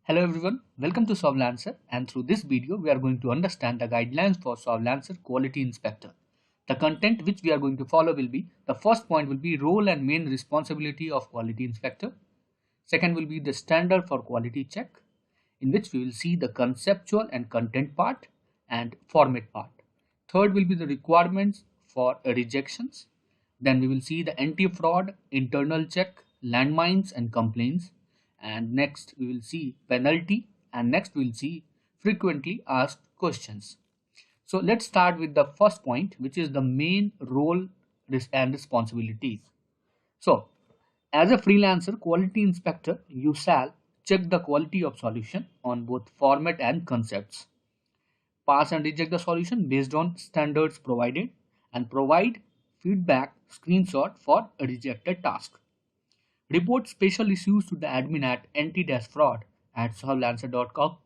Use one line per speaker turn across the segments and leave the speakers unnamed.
Hello everyone, welcome to SolveLancer, and through this video we are going to understand the guidelines for SolveLancer Quality Inspector. The content which we are going to follow will be, the first point will be role and main responsibility of Quality Inspector. Second will be the standard for quality check, in which we will see the conceptual and content part and format part. Third will be the requirements for rejections. Then we will see the anti-fraud, internal check, landmines and complaints. And next we will see penalty, and next we will see frequently asked questions. So let's start with the first point, which is the main role and responsibilities. So as a freelancer quality inspector, you shall check the quality of solution on both format and concepts, pass and reject the solution based on standards provided, and provide feedback screenshot for a rejected task. Report special issues to the admin at anti-fraud@solvelancer.com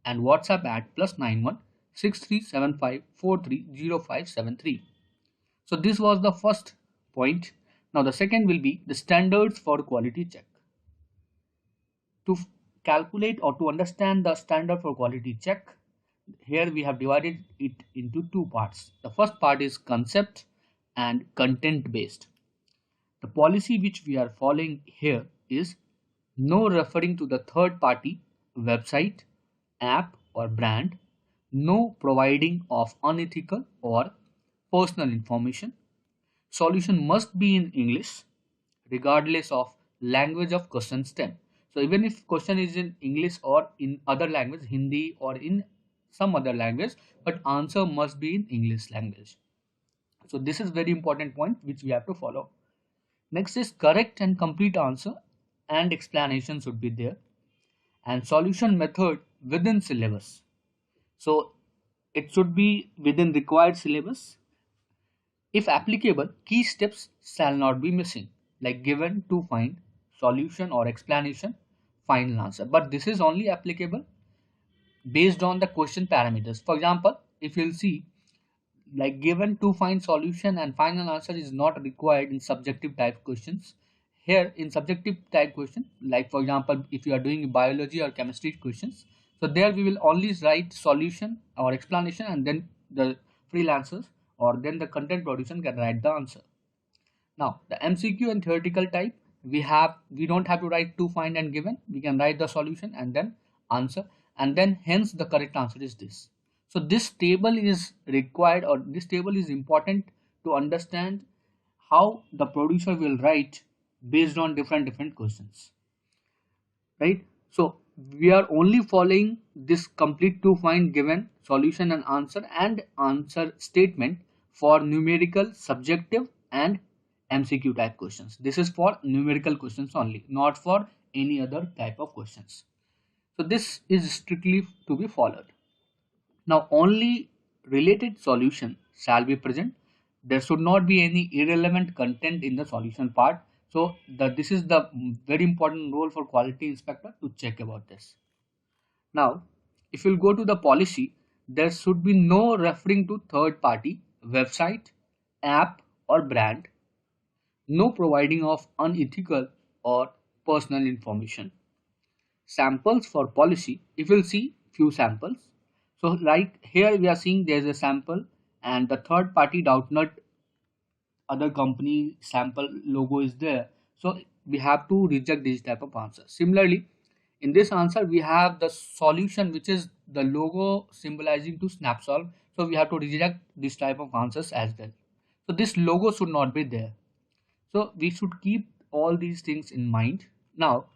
and WhatsApp at +91 6375 430573. So this was the first point. Now the second will be the standards for quality check. To calculate or to understand the standard for quality check, here we have divided it into two parts. The first part is concept and content based. The policy which we are following here is no referring to the third party website, app or brand, no providing of unethical or personal information. Solution must be in English regardless of language of question stem. So even if question is in English or in other language, Hindi or in some other language, but answer must be in English language. So this is very important point which we have to follow. Next is correct and complete answer and explanation should be there, and solution method within syllabus. So it should be within required syllabus. If applicable, key steps shall not be missing, like given to find solution or explanation, final answer. But this is only applicable based on the question parameters. For example, if you'll see, like given to find solution and final answer is not required in subjective type questions. Here in subjective type question, like for example if you are doing biology or chemistry questions, so there we will only write solution or explanation, and then the freelancers or then the content producer can write the answer. Now the MCQ and theoretical type, we don't have to write to find and given, we can write the solution and then answer, and then hence the correct answer is this. So this table is required, or this table is important to understand how the producer will write based on different questions, right? So we are only following this complete to find, given, solution and answer statement for numerical, subjective and MCQ type questions. This is for numerical questions only, not for any other type of questions. So this is strictly to be followed. Now only related solution shall be present. There should not be any irrelevant content in the solution part. So this is the very important role for quality inspector to check about this. Now if you go to the policy, there should be no referring to third party website, app or brand, no providing of unethical or personal information. Samples for policy, if you'll see few samples. So like here we are seeing there's a sample and the third party Doubtnut other company sample logo is there. So we have to reject this type of answer. Similarly, in this answer we have the solution which is the logo symbolizing to SnapSolve. So we have to reject this type of answers as well. So this logo should not be there. So we should keep all these things in mind. Now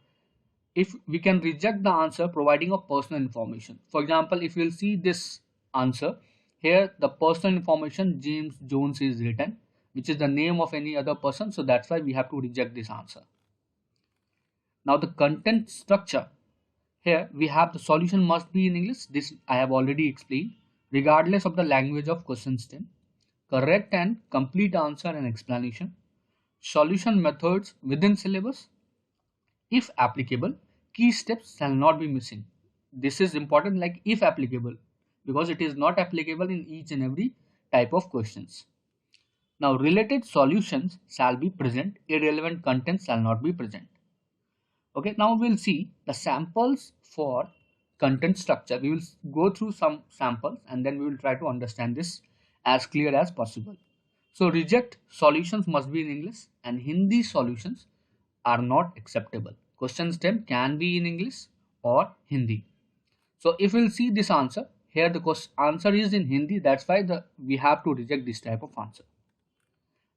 if we can reject the answer providing of personal information, for example if you'll see this answer here, the personal information James Jones is written, which is the name of any other person, so that's why we have to reject this answer. Now the content structure, here we have the solution must be in English, this I have already explained, regardless of the language of question stem, correct and complete answer and explanation, solution methods within syllabus. If applicable, key steps shall not be missing. This is important, like if applicable, because it is not applicable in each and every type of questions. Now related solutions shall be present, irrelevant content shall not be present. Okay, now we'll see the samples for content structure. We will go through some samples and then we will try to understand this as clear as possible. So reject solutions must be in English and Hindi solutions are not acceptable. Question stem can be in English or Hindi. So if we'll see this answer, here the answer is in Hindi, that's why we have to reject this type of answer.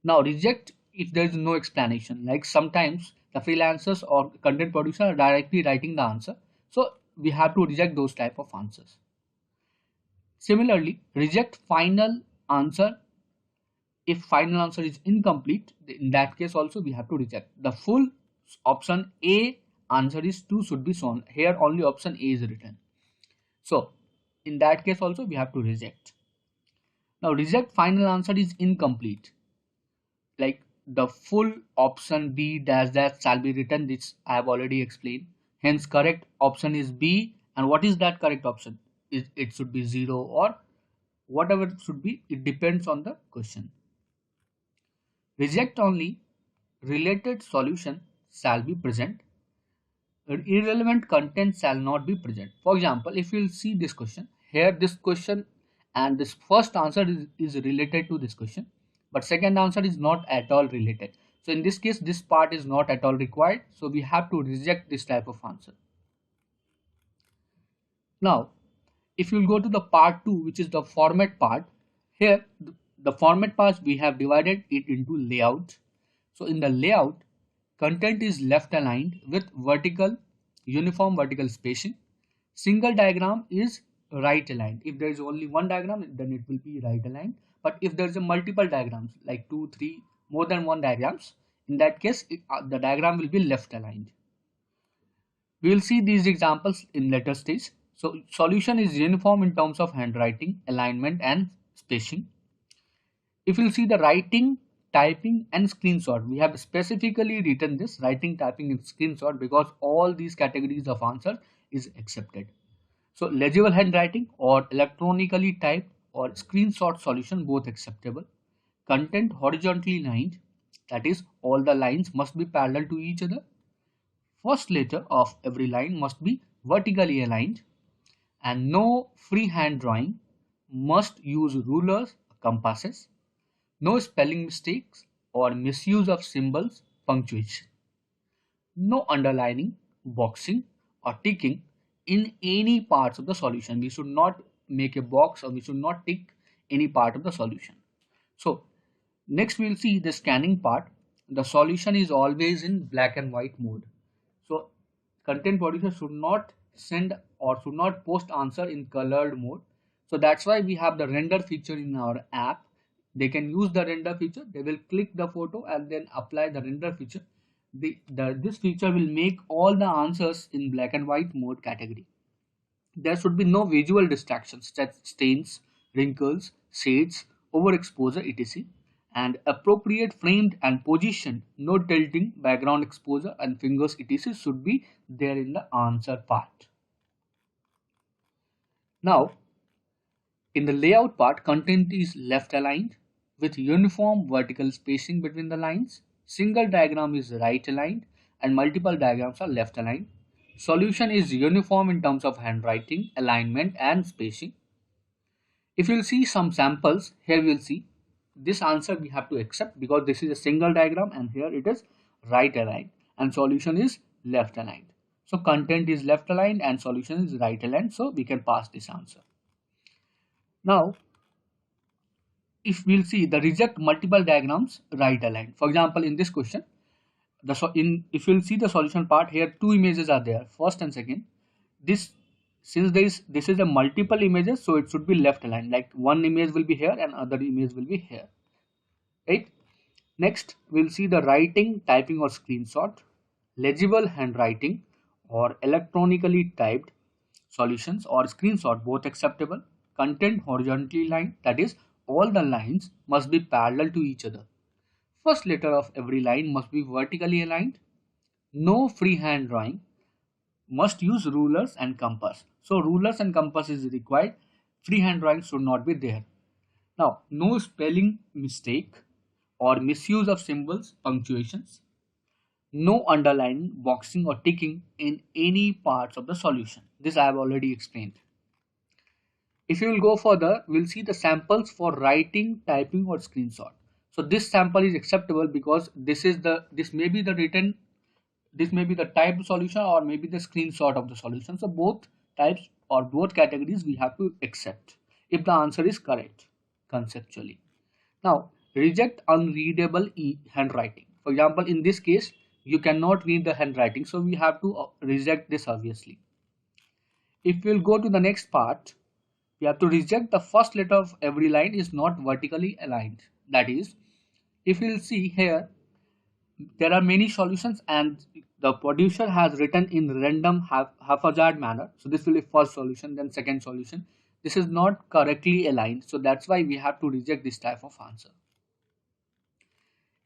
Now reject if there is no explanation, like sometimes the freelancers or content producer are directly writing the answer. So we have to reject those type of answers. Similarly, reject final answer. If final answer is incomplete, in that case also we have to reject. The full option A answer is 2 should be shown. Here only option A is written. So in that case also we have to reject. Now reject final answer is incomplete. Like the full option B dash dash shall be written. This I have already explained. Hence correct option is B. And what is that correct option? It should be 0 or whatever it should be. It depends on the question. Reject only related solution shall be present. Irrelevant content shall not be present. For example, if you'll see this question, here this question and this first answer is related to this question, but second answer is not at all related. So in this case, this part is not at all required. So we have to reject this type of answer. Now, if you'll go to the part 2, which is the format part, here the format part we have divided it into layout. So in the layout, content is left aligned with uniform vertical spacing. Single diagram is right aligned. If there is only one diagram, then it will be right aligned. But if there is a multiple diagrams, like 2, 3, more than one diagrams, in that case, the diagram will be left aligned. We will see these examples in later stage. So solution is uniform in terms of handwriting, alignment and spacing. If you see the writing, typing and screenshot, we have specifically written this writing, typing and screenshot because all these categories of answer is accepted. So legible handwriting or electronically typed or screenshot solution both acceptable. Content horizontally lined, that is all the lines must be parallel to each other. First letter of every line must be vertically aligned and no freehand drawing, must use rulers, compasses. No spelling mistakes or misuse of symbols, punctuation. No underlining, boxing or ticking in any parts of the solution. We should not make a box or we should not tick any part of the solution. So next we will see the scanning part. The solution is always in black and white mode. So content producer should not send or should not post answer in colored mode. So that's why we have the render feature in our app. They can use the render feature. They will click the photo and then apply the render feature. This feature will make all the answers in black and white mode category. There should be no visual distractions such as stains, wrinkles, shades, overexposure, etc. And appropriate framed and position, no tilting, background exposure and fingers, etc. should be there in the answer part. Now, in the layout part, content is left aligned with uniform vertical spacing between the lines. Single diagram is right aligned and multiple diagrams are left aligned. Solution is uniform in terms of handwriting, alignment and spacing. If you'll see some samples, here we'll see this answer we have to accept because this is a single diagram and here it is right aligned and solution is left aligned. So content is left aligned and solution is right aligned, so we can pass this answer. Now, if we'll see the reject multiple diagrams right aligned. For example, in this question, if you'll see the solution part here, two images are there, first and second. Since this is a multiple images, so it should be left aligned. Like one image will be here and other image will be here. Right? Next, we'll see the writing, typing or screenshot, legible handwriting or electronically typed solutions or screenshot both acceptable. Content horizontally lined, that is all the lines must be parallel to each other. First letter of every line must be vertically aligned. No freehand drawing. Must use rulers and compass. So rulers and compass is required. Freehand drawing should not be there. Now, no spelling mistake or misuse of symbols, punctuations. No underlining, boxing or ticking in any parts of the solution. This I have already explained. If you will go further, we'll see the samples for writing, typing or screenshot. So this sample is acceptable because this may be the written, this may be the typed solution or maybe the screenshot of the solution. So both types or both categories we have to accept if the answer is correct conceptually. Now reject unreadable handwriting. For example, in this case you cannot read the handwriting, so we have to reject this obviously. If we'll go to the next part, we have to reject the first letter of every line is not vertically aligned. That is, if you'll see here, there are many solutions and the producer has written in random haphazard manner. So this will be first solution, then second solution. This is not correctly aligned. So that's why we have to reject this type of answer.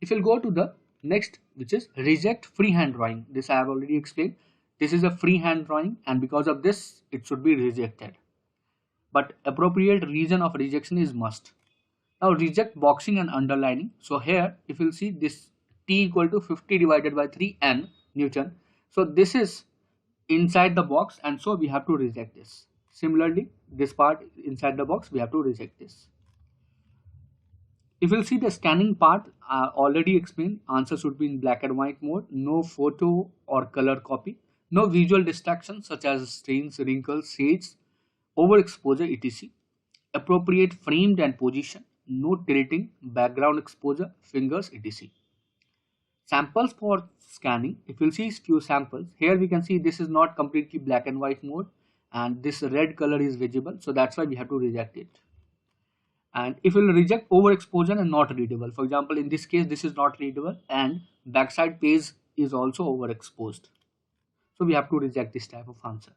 If you'll go to the next, which is reject freehand drawing. This I have already explained. This is a freehand drawing and because of this, it should be rejected. But appropriate reason of rejection is must. Now reject boxing and underlining. So here if you'll see this T equal to 50 divided by 3 N Newton. So this is inside the box and so we have to reject this. Similarly, this part inside the box we have to reject this. If you'll see the scanning part, already explained, answer should be in black and white mode, no photo or color copy, no visual distractions such as stains, wrinkles, shades, overexposure, etc. Appropriate framed and position, no tilting, background exposure, fingers, etc. Samples for scanning, if you'll see few samples, here we can see this is not completely black and white mode and this red color is visible, so that's why we have to reject it. And if we'll reject overexposure and not readable, for example in this case this is not readable and backside page is also overexposed, so we have to reject this type of answer.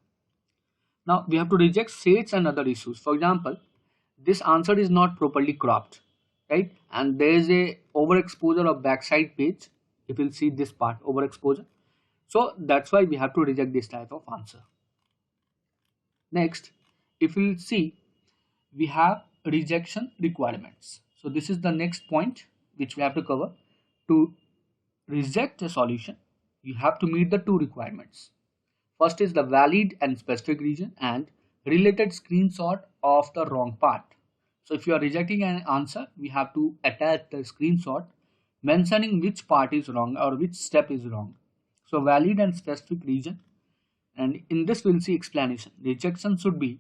Now we have to reject shades and other issues. For example, this answer is not properly cropped, right, and there is a overexposure of backside page. If you'll see this part, overexposure, so that's why we have to reject this type of answer. Next, if you'll see, we have rejection requirements. So this is the next point which we have to cover. To reject a solution, you have to meet the two requirements. First is the valid and specific reason and related screenshot of the wrong part. So if you are rejecting an answer, we have to attach the screenshot mentioning which part is wrong or which step is wrong. So valid and specific reason, and in this we'll see explanation. Rejection should be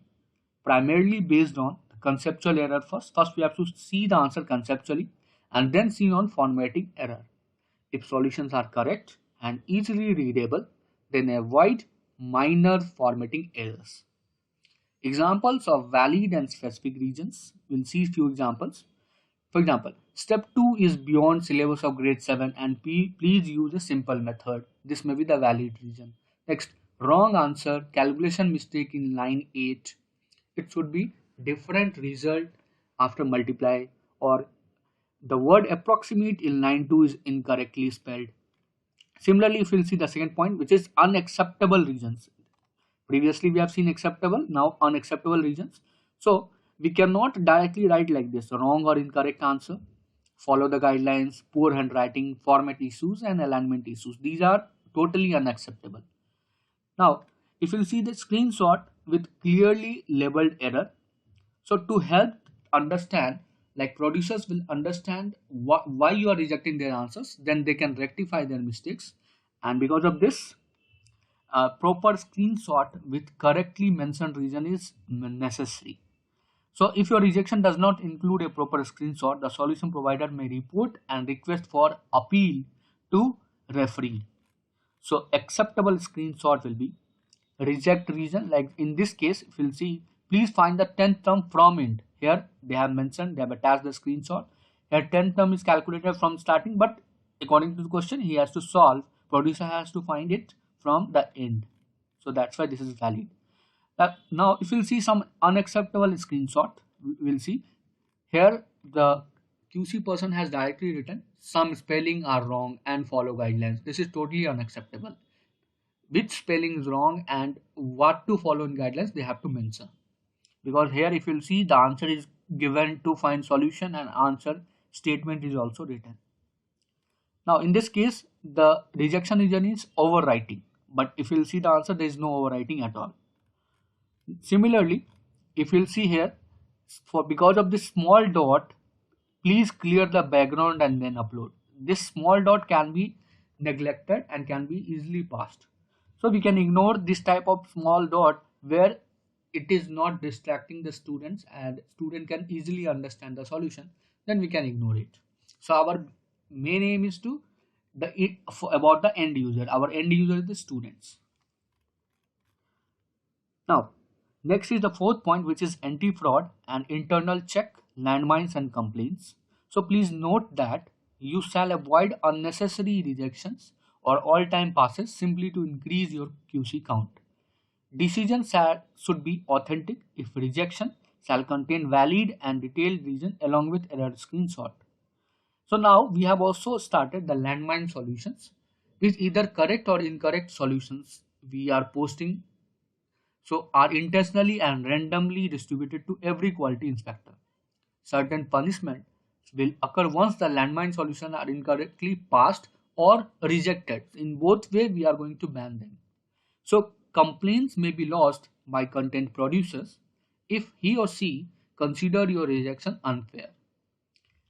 primarily based on the conceptual error first. First we have to see the answer conceptually and then see on formatting error. If solutions are correct and easily readable, then avoid minor formatting errors. Examples of valid and specific reasons. We'll see few examples. For example, step 2 is beyond syllabus of grade 7 and please use a simple method. This may be the valid reason. Next, wrong answer, calculation mistake in line 8. It should be different result after multiply, or the word approximate in line 2 is incorrectly spelled. Similarly, if you'll see the second point, which is unacceptable reasons. Previously we have seen acceptable, now unacceptable reasons. So we cannot directly write like this: wrong or incorrect answer, follow the guidelines, poor handwriting, format issues and alignment issues. These are totally unacceptable. Now if you see the screenshot with clearly labeled error, so to help understand, like producers will understand why you are rejecting their answers, then they can rectify their mistakes. And because of this, a proper screenshot with correctly mentioned reason is necessary. So if your rejection does not include a proper screenshot, the solution provider may report and request for appeal to referee. So acceptable screenshot will be reject reason, like in this case if you'll see, please find the 10th term from end. Here they have mentioned, they have attached the screenshot. Here 10th term is calculated from starting, but according to the question he has to solve, producer has to find it from the end. So that's why this is valid. Now if you'll see some unacceptable screenshot, we'll see here the QC person has directly written some spelling are wrong and follow guidelines. This is totally unacceptable. Which spelling is wrong and what to follow in guidelines they have to mention, because here if you'll see the answer is given to find solution and answer statement is also written. Now in this case, the rejection region is overwriting, but if you'll see the answer, there is no overwriting at all. Similarly, if you'll see here, for because of this small dot, please clear the background and then upload. This small dot can be neglected and can be easily passed. So we can ignore this type of small dot where it is not distracting the students and student can easily understand the solution, then we can ignore it. So our main aim is to about the end user. Our end user is the students. Now, next is the fourth point, which is anti-fraud and internal check, landmines and complaints. So please note that you shall avoid unnecessary rejections or all-time passes simply to increase your QC count. Decisions should be authentic if rejection shall contain valid and detailed reason along with error screenshot. So now we have also started the landmine solutions, which either correct or incorrect solutions we are posting, so are intentionally and randomly distributed to every quality inspector. Certain punishment will occur once the landmine solutions are incorrectly passed or rejected. In both ways, we are going to ban them. So complaints may be lost by content producers if he or she consider your rejection unfair.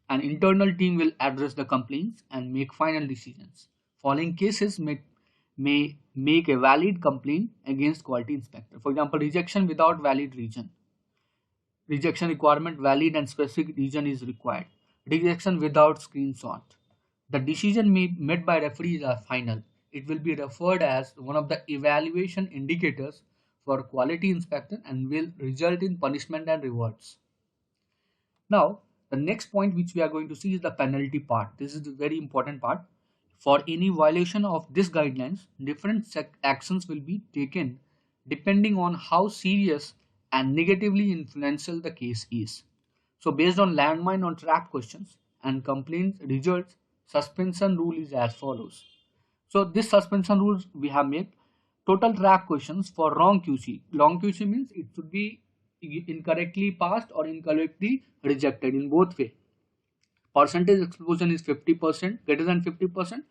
An internal team will address the complaints and make final decisions. Following cases may make a valid complaint against quality inspector. For example, rejection without valid reason. Rejection requirement valid and specific reason is required. Rejection without screenshot. The decision made by referees are final. It will be referred as one of the evaluation indicators for quality inspection and will result in punishment and rewards. Now, the next point which we are going to see is the penalty part. This is the very important part. For any violation of these guidelines, different actions will be taken depending on how serious and negatively influential the case is. So based on landmine on trap questions and complaint results, suspension rule is as follows. So this suspension rules we have made total trap questions for wrong QC. Wrong QC means it should be incorrectly passed or incorrectly rejected in both way. Percentage exclusion is 50%, greater than 50%,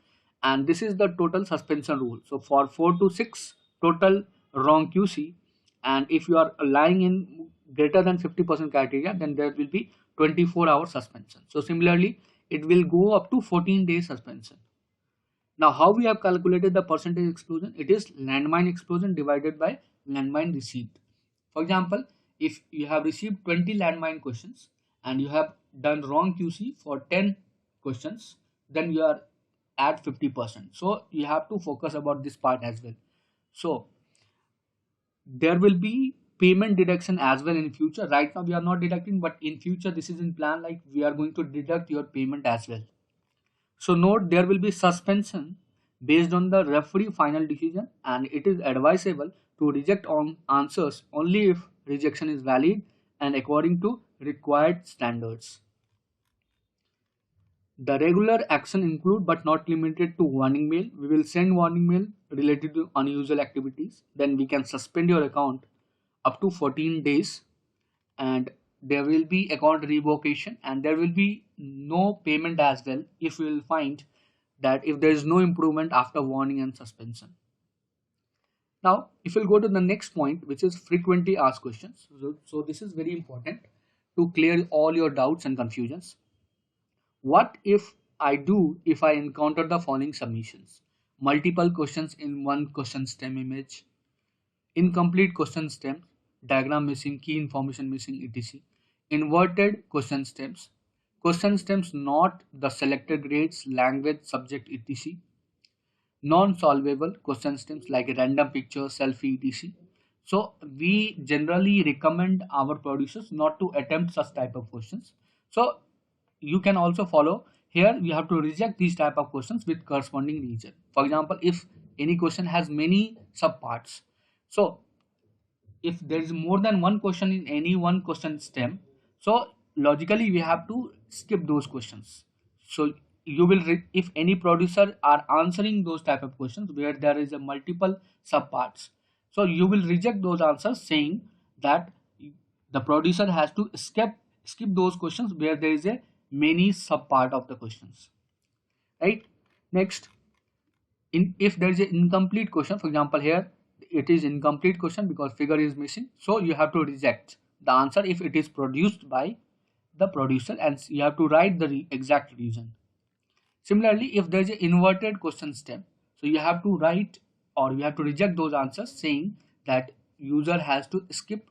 and this is the total suspension rule. So for 4 to 6 total wrong QC, and if you are lying in greater than 50% criteria, then there will be 24-hour suspension. So similarly, it will go up to 14 days suspension. Now, how we have calculated the percentage exclusion? It is landmine exclusion divided by landmine received. For example, if you have received 20 landmine questions and you have done wrong QC for 10 questions, then you are at 50%. So you have to focus about this part as well. So there will be payment deduction as well in future. Right now we are not deducting, but in future this is in plan, like we are going to deduct your payment as well. So note, there will be suspension based on the referee final decision, and it is advisable to reject on answers only if rejection is valid and according to required standards. The regular action include but not limited to warning mail. We will send warning mail related to unusual activities. Then we can suspend your account up to 14 days, and there will be account revocation, and there will be no payment as well if we will find that if there is no improvement after warning and suspension. Now, if we'll go to the next point, which is frequently asked questions. So this is very important to clear all your doubts and confusions. What if I encounter the following submissions? Multiple questions in one question stem image, incomplete question stem, diagram missing, key information missing, etc. Inverted question stems not the selected grades, language, subject, etc. Non-solvable question stems like a random picture, selfie, etc. So we generally recommend our producers not to attempt such type of questions. So you can also follow here. You have to reject these type of questions with corresponding reason. For example, if any question has many subparts, so if there is more than one question in any one question stem, so logically we have to skip those questions. So you will if any producer are answering those type of questions where there is a multiple subparts, so you will reject those answers saying that the producer has to skip those questions where there is a many subpart of the questions, right? Next, if there is an incomplete question, for example here it is incomplete question because figure is missing, so you have to reject the answer if it is produced by the producer and you have to write the exact reason. Similarly, if there is an inverted question stem, so you have to write or you have to reject those answers saying that user has to skip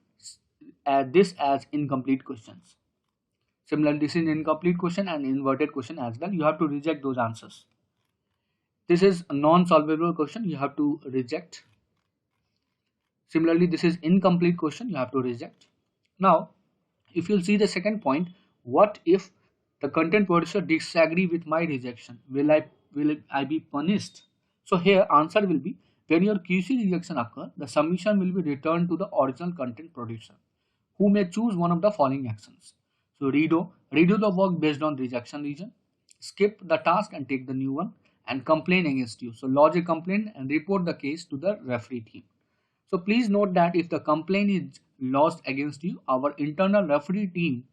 this as incomplete questions. Similarly, this is an incomplete question and inverted question as well. You have to reject those answers. This is a non-solvable question. You have to reject. Similarly, this is incomplete question. You have to reject. Now, if you'll see the second point, what if the content producer disagree with my rejection? Will I be punished? So here answer will be, when your QC rejection occur, the submission will be returned to the original content producer, who may choose one of the following actions. So redo the work based on rejection reason, skip the task and take the new one, and complain against you. So lodge a complaint and report the case to the referee team. So please note that if the complaint is lodged against you, our internal referee team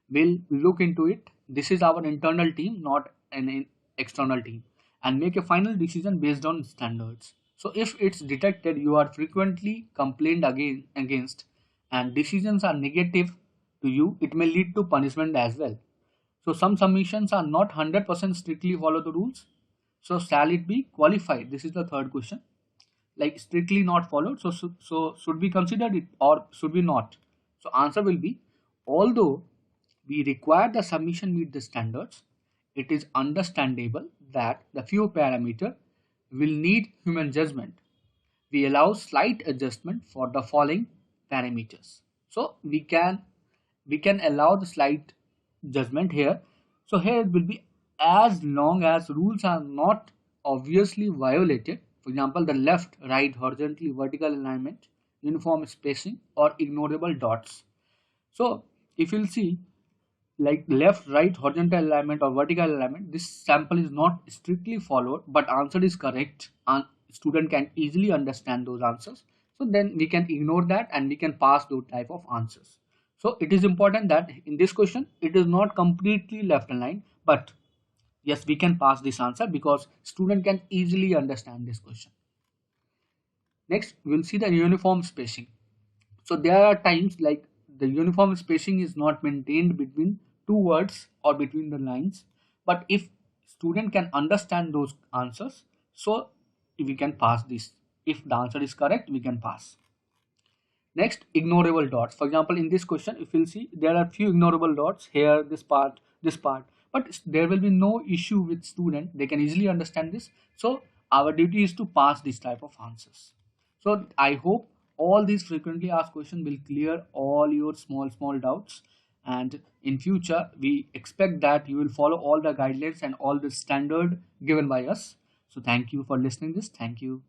will look into it. This is our internal team, not an external team, and make a final decision based on standards. So if it's detected you are frequently complained against and decisions are negative to you, it may lead to punishment as well. So some submissions are not 100% strictly follow the rules. So shall it be qualified? This is the third question. Like strictly not followed. So should we consider it or should we not? So answer will be, although we require the submission meet the standards, it is understandable that the few parameter will need human judgment. We allow slight adjustment for the following parameters. So we can allow the slight judgment here. So here it will be, as long as rules are not obviously violated, for example the left right horizontally vertical alignment, uniform spacing, or ignorable dots. So if you'll see, like left right horizontal alignment or vertical alignment, this sample is not strictly followed but answer is correct and student can easily understand those answers, so then we can ignore that and we can pass those type of answers. So it is important that in this question it is not completely left aligned, but yes, we can pass this answer because student can easily understand this question. Next we'll see the uniform spacing. So there are times like the uniform spacing is not maintained between two words or between the lines, but if student can understand those answers, so we can pass this. If the answer is correct, we can pass. Next, ignorable dots. For example, in this question, if you'll see, there are few ignorable dots here, this part, but there will be no issue with student. They can easily understand this. So our duty is to pass this type of answers. So I hope all these frequently asked questions will clear all your small doubts. And in future, we expect that you will follow all the guidelines and all the standard given by us. So thank you for listening this. Thank you.